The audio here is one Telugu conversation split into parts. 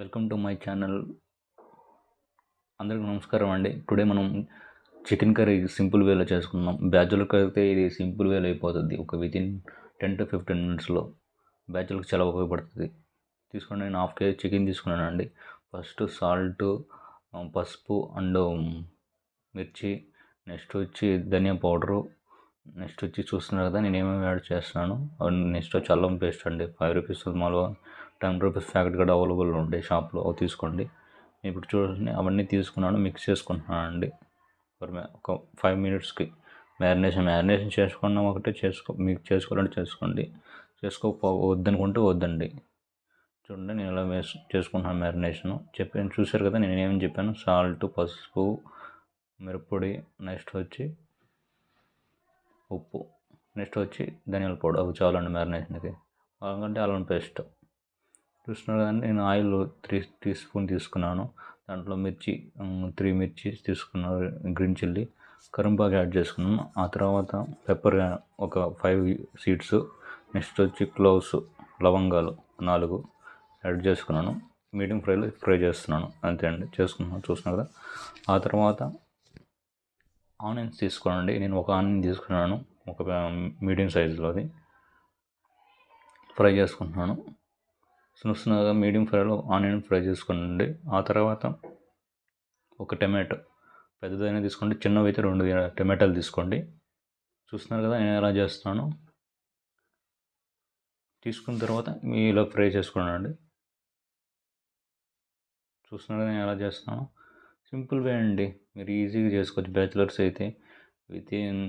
Welcome to my channel. అందరికీ నమస్కారం అండి. టుడే మనం చికెన్ కర్రీ సింపుల్ వేలో చేసుకుందాం. బ్యాచులర్కి అయితే ఇది సింపుల్ వేలో అయిపోతుంది. ఒక వితిన్ 10 to 15 మినిట్స్లో బ్యాచులర్కి చాలా ఉపయోగపడుతుంది. తీసుకోండి, నేను హాఫ్ కేజీ చికెన్ తీసుకున్నానండి. ఫస్ట్ సాల్ట్, పసుపు అండ్ మిర్చి, నెక్స్ట్ వచ్చి ధనియా పౌడరు, నెక్స్ట్ వచ్చి చూస్తున్నారు కదా నేను ఏమేమి యాడ్ చేస్తున్నాను. నెక్స్ట్ వచ్చి అల్లం పేస్ట్ అండి. 5 రూపీస్ మాలో 10 రూపీస్ ప్యాకెట్ కూడా అవైలబుల్ ఉంటాయి షాప్లో, అవి తీసుకోండి. ఇప్పుడు చూడండి, అవన్నీ తీసుకున్నాను, మిక్స్ చేసుకుంటున్నాను అండి. ఒక 5 మినిట్స్కి మ్యారినేషన్ చేసుకున్నాం. ఒకటే మీకు చేసుకోవాలంటే చేసుకోండి, వద్దనుకుంటే వద్దండి. చూడండి, నేను ఇలా చేసుకుంటున్నాను మ్యారినేషను. చూశారు కదా నేను ఏమని చెప్పాను. సాల్ట్, పసుపు, మిరప్పొడి, నెక్స్ట్ వచ్చి ఉప్పు, నెక్స్ట్ వచ్చి ధనియాల పౌడర్, అవి చాలండి మ్యారినేషన్కి. అలాగంటే అల్లం పేస్ట్ చూస్తున్నారు కానీ నేను ఆయిల్ 3 టీ స్పూన్ తీసుకున్నాను. దాంట్లో 3 మిర్చి తీసుకున్నాను, గ్రీన్ చిల్లీ, కరింపాకు యాడ్ చేసుకున్నాను. ఆ తర్వాత పెప్పర్ ఒక 5 సీడ్స్, నెక్స్ట్ వచ్చి క్లోవ్స్, లవంగాలు 4 యాడ్ చేసుకున్నాను. మీడియం ఫ్రైలో ఫ్రై చేస్తున్నాను, అంతే అండి. చేసుకున్నాను, చూస్తున్నాను కదా. ఆ తర్వాత ఆనియన్స్ తీసుకోనండి. నేను ఒక ఆనియన్ తీసుకున్నాను, ఒక మీడియం సైజులోది ఫ్రై చేసుకుంటున్నాను. చూస్తున్నాగా మీడియం ఫ్రైలో ఆనియన్ ఫ్రై చేసుకోండి. ఆ తర్వాత ఒక టమాటో పెద్దదైనా తీసుకోండి, చిన్నవి అయితే 2 టమాటాలు తీసుకోండి. చూస్తున్నారు కదా నేను ఎలా చేస్తున్నాను. తీసుకున్న తర్వాత ఇలా ఫ్రై చేసుకోండి. చూస్తున్నారు కదా నేను ఎలా చేస్తున్నాను. సింపుల్ వే అండి, మీరు ఈజీగా చేసుకోవచ్చు. బ్యాచిలర్స్ అయితే వితిన్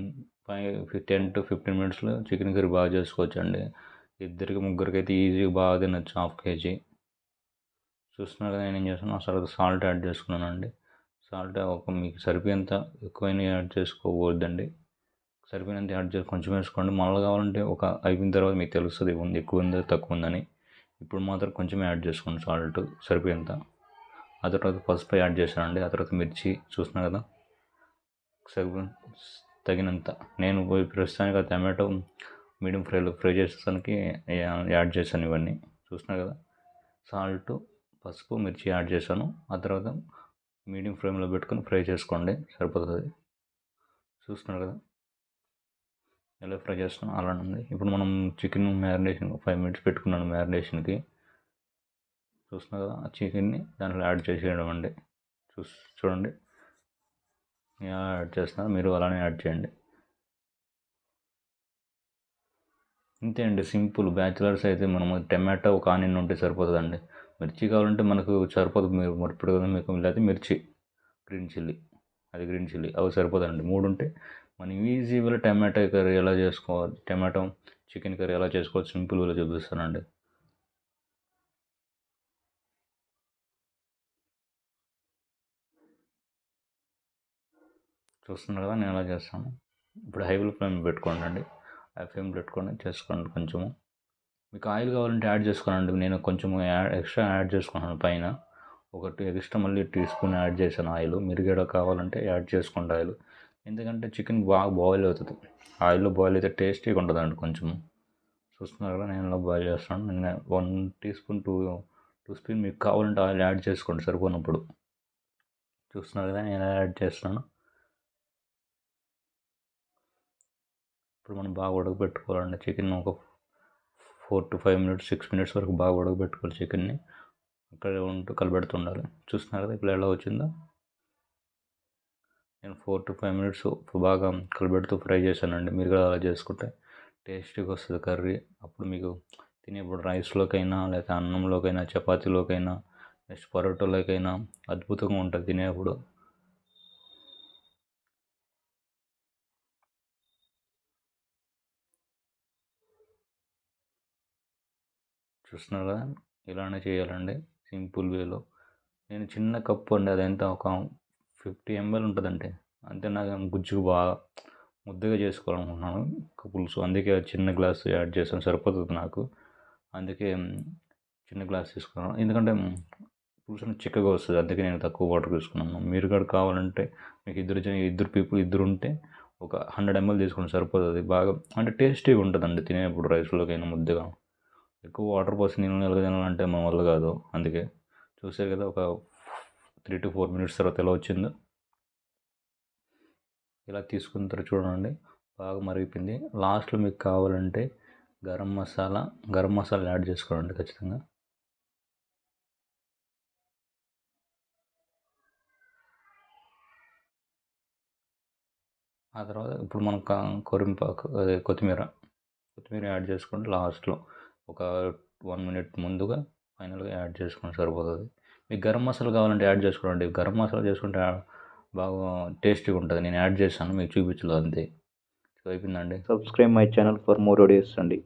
10 to 15 మినిట్స్లో చికెన్ కర్రీ బాగా చేసుకోవచ్చు అండి. ఇద్దరికి ముగ్గురికి అయితే ఈజీగా బాగా తినచ్చు హాఫ్ కేజీ. చూస్తున్నారు కదా నేను ఏం చేస్తున్నాను. అసలు సాల్ట్ యాడ్ చేసుకున్నాను అండి. సాల్ట్ మీకు సరిపోయేంత, ఎక్కువైనా యాడ్ చేసుకోకూడదండి. సరిపోయినంత యాడ్ చేసి కొంచెం వేసుకోండి. మళ్ళీ కావాలంటే అయిపోయిన తర్వాత మీకు తెలుస్తుంది ఎక్కువ ఉందో తక్కువ ఉందని. ఇప్పుడు మాత్రం కొంచెం యాడ్ చేసుకోండి సాల్ట్ సరిపోయేంత. ఆ తర్వాత పసుపు యాడ్ చేశానండి. ఆ తర్వాత మిర్చి చూస్తున్నా కదా తగినంత. నేను ప్రస్తుతానికి ఆ టమాటో మీడియం ఫ్రై చేసేదానికి యాడ్ చేశాను ఇవన్నీ. చూస్తున్నా కదా, సాల్ట్, పసుపు, మిర్చి యాడ్ చేశాను. ఆ తర్వాత మీడియం ఫ్లేమ్లో పెట్టుకొని ఫ్రై చేసుకోండి, సరిపోతుంది. చూస్తున్నారు కదా ఎలా ఫ్రై చేస్తున్నాం, అలానే ఉంది. ఇప్పుడు మనం చికెన్ మ్యారినేషన్ 5 మినిట్స్ పెట్టుకున్నాను మ్యారినేషన్కి. చూస్తున్నారు కదా, ఆ చికెన్ని దాంట్లో యాడ్ చేసేయడం అండి. చూడండి యాడ్ చేస్తున్నారు, మీరు అలానే యాడ్ చేయండి. ఇంతే అండి, సింపుల్. బ్యాచిలర్స్ అయితే మనము టమాటో, ఒక ఆనియన్ ఉంటే సరిపోతుందండి. మిర్చి కావాలంటే మనకు సరిపోదు, మీరు ఇప్పుడు కదా మీకు లేదా మిర్చి, గ్రీన్ చిల్లీ అవి సరిపోదండి. 3 ఉంటే మనం ఈజీగా టమాటో కర్రీ ఎలా చేసుకోవాలి, టమాటో చికెన్ కర్రీ ఎలా చేసుకోవాలి సింపుల్గా చూపిస్తానండి. చూస్తున్నారు కదా నేను ఎలా చేస్తాను. ఇప్పుడు హై ఫ్లేమ్ పెట్టుకోండి, హై ఫ్లేమ్ పెట్టుకొని చేసుకోండి. కొంచెము మీకు ఆయిల్ కావాలంటే యాడ్ చేసుకోనండి. నేను కొంచెం ఎక్స్ట్రా యాడ్ చేసుకున్నాను పైన. ఒకటి ఎక్స్ట్రా మళ్ళీ టీ స్పూన్ యాడ్ చేశాను ఆయిల్. మీరు కూడా కావాలంటే యాడ్ చేసుకోండి ఆయిల్. ఎందుకంటే చికెన్ బాగా బాయిల్ అవుతుంది. ఆయిల్లో బాయిల్ అయితే టేస్టీగా ఉంటుందండి కొంచెం. చూస్తున్నారు కదా నేను ఎలా బాయిల్ చేస్తాను. నేను 1 టీ స్పూన్ 2 స్పూన్ మీకు కావాలంటే ఆయిల్ యాడ్ చేసుకోండి సరిపోనప్పుడు. చూస్తున్నారు కదా నేను ఎలా యాడ్ చేస్తున్నాను. ఇప్పుడు మనం బాగా ఉడకబెట్టుకోవాలండి చికెన్. ఒక 4 to 5 మినిట్స్, 6 మినిట్స్ వరకు బాగా ఉడకబెట్టుకోవాలి చికెన్ని. అక్కడే ఉంటూ కలిపెడుతుండాలి. చూస్తున్నారు కదా ఇప్పుడు ఎలా వచ్చిందో. నేను 4 to 5 మినిట్స్ బాగా కలిపెడుతూ ఫ్రై చేశానండి. మీరు కూడా అలా చేసుకుంటే టేస్టీగా వస్తుంది కర్రీ. అప్పుడు మీకు తినేప్పుడు రైస్లోకైనా, లేకపోతే అన్నంలోకైనా, చపాతీలోకైనా, నెక్స్ట్ పరోటాలోకైనా అద్భుతంగా ఉంటుంది తినేప్పుడు. చూస్తున్నారు కదా ఇలానే చేయాలండి సింపుల్ వేలో. నేను చిన్న కప్పు అండి, అదెంత ఒక 50 ml ఉంటుందండి. అంతే. నాకు గుజ్జుకు బాగా ముద్దగా చేసుకోవాలనుకుంటున్నాను పులుసు. అందుకే చిన్న గ్లాస్ యాడ్ చేశాను, సరిపోతుంది నాకు. అందుకే చిన్న గ్లాస్ తీసుకున్నాను. ఎందుకంటే పులుసు చిక్కగా వస్తుంది, అందుకే నేను తక్కువ వాటర్ తీసుకున్నాను. మీరు కూడా కావాలంటే మీకు ఇద్దరు ఉంటే ఒక 100 ml తీసుకోండి, సరిపోతుంది. బాగా అంటే టేస్టీగా ఉంటుందండి తినేప్పుడు రైస్లోకైనా ముద్దగా. ఎక్కువ వాటర్ పోసి నీళ్ళు తినాలంటే మన వల్ల కాదు. అందుకే చూసారు కదా, ఒక 3 to 4 మినిట్స్ తర్వాత ఎలా వచ్చిందో. ఇలా తీసుకున్న తర్వాత చూడండి బాగా మరిగిపోయింది. లాస్ట్లో మీకు కావాలంటే గరం మసాలా యాడ్ చేసుకోండి ఖచ్చితంగా. ఆ తర్వాత ఇప్పుడు మనం కొరింపాకు అదే కొత్తిమీర యాడ్ చేసుకోండి లాస్ట్లో. ఒక 1 మినిట్ ముందుగా ఫైనల్గా యాడ్ చేసుకోండి, సరిపోతుంది. మీకు గరం మసాలా కావాలంటే యాడ్ చేసుకోండి. గరం మసాలా చేసుకుంటే బాగా టేస్టీగా ఉంటుంది. నేను యాడ్ చేశాను, మీకు చూపించలేదు అంతే. అయిపోయిందండి. Subscribe my channel for more videos అండి.